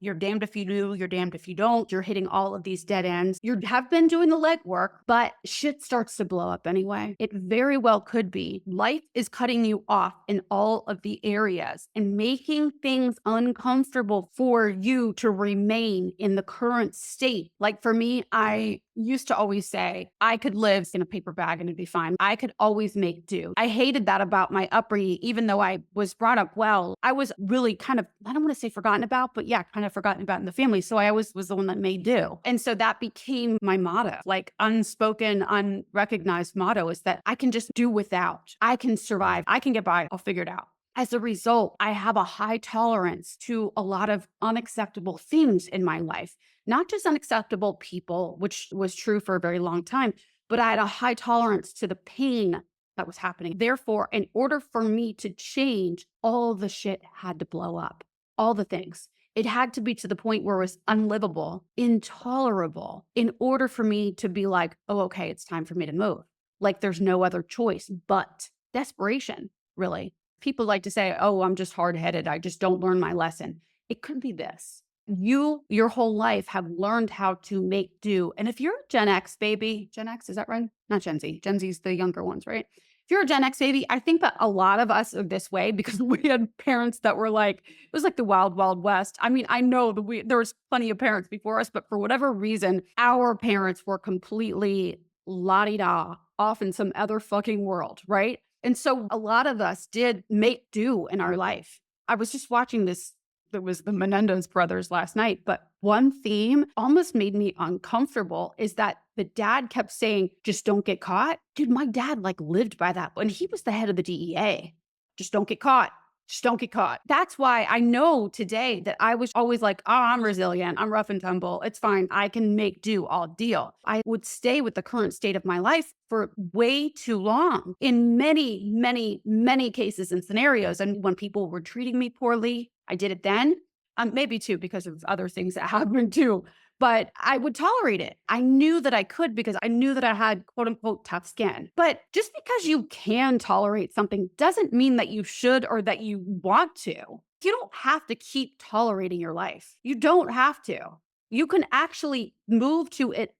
You're damned if you do, you're damned if you don't. You're hitting all of these dead ends. You have been doing the legwork, but shit starts to blow up anyway. It very well could be. Life is cutting you off in all of the areas and making things uncomfortable for you to remain in the current state. Like for me, I used to always say I could live in a paper bag and it'd be fine. I could always make do. I hated that about my upbringing, even though I was brought up well. I was really kind of, I don't want to say forgotten about, but yeah, kind of forgotten about in the family. So I always was the one that made do. And so that became my motto, like unspoken, unrecognized motto is that I can just do without. I can survive. I can get by. I'll figure it out. As a result, I have a high tolerance to a lot of unacceptable things in my life, not just unacceptable people, which was true for a very long time, but I had a high tolerance to the pain that was happening. Therefore, in order for me to change, all the shit had to blow up, all the things. It had to be to the point where it was unlivable, intolerable, in order for me to be like, oh, okay, it's time for me to move. Like there's no other choice but desperation, really. People like to say, oh, I'm just hard-headed. I just don't learn my lesson. It could be this. You, your whole life, have learned how to make do. And if you're a Gen X baby, Gen X, is that right? Not Gen Z. Gen Z's the younger ones, right? If you're a Gen X baby, I think that a lot of us are this way because we had parents that were like, it was like the wild, wild west. I mean, I know that there was plenty of parents before us, but for whatever reason, our parents were completely la-di-da off in some other fucking world, right? And so a lot of us did make do in our life. I was just watching this, there was the Menendez brothers last night, but one theme almost made me uncomfortable is that the dad kept saying, just don't get caught. Dude, my dad like lived by that when he was the head of the DEA. Just don't get caught. Just don't get caught. That's why I know today that I was always like, oh, I'm resilient. I'm rough and tumble. It's fine. I can make do. I'll deal. I would stay with the current state of my life for way too long in many, many, many cases and scenarios. And when people were treating me poorly, I did it then. Maybe too, because of other things that happened too. But I would tolerate it. I knew that I could because I knew that I had quote unquote tough skin. But just because you can tolerate something doesn't mean that you should or that you want to. You don't have to keep tolerating your life. You don't have to. You can actually move to it,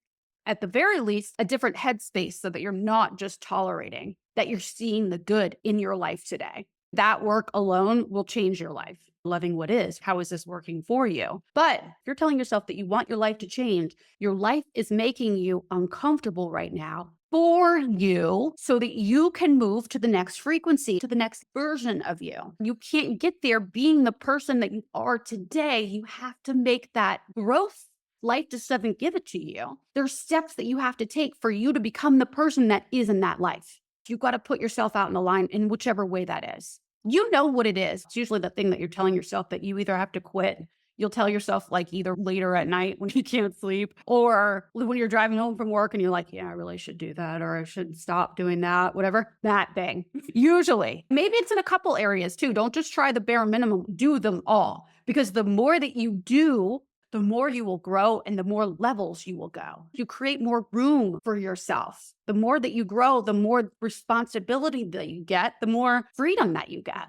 at the very least, a different headspace so that you're not just tolerating, that you're seeing the good in your life today. That work alone will change your life. Loving what is, how is this working for you? But if you're telling yourself that you want your life to change, your life is making you uncomfortable right now for you so that you can move to the next frequency, to the next version of you. You can't get there being the person that you are today. You have to make that growth. Life just doesn't give it to you. There's steps that you have to take for you to become the person that is in that life. You've got to put yourself out in the line in whichever way that is. You know what it is. It's usually the thing that you're telling yourself that you either have to quit. You'll tell yourself like either later at night when you can't sleep or when you're driving home from work and you're like, yeah, I really should do that or I should stop doing that, whatever, that thing. Usually. Maybe it's in a couple areas too. Don't just try the bare minimum. Do them all because the more that you do, the more you will grow and the more levels you will go. You create more room for yourself. The more that you grow, the more responsibility that you get, the more freedom that you get.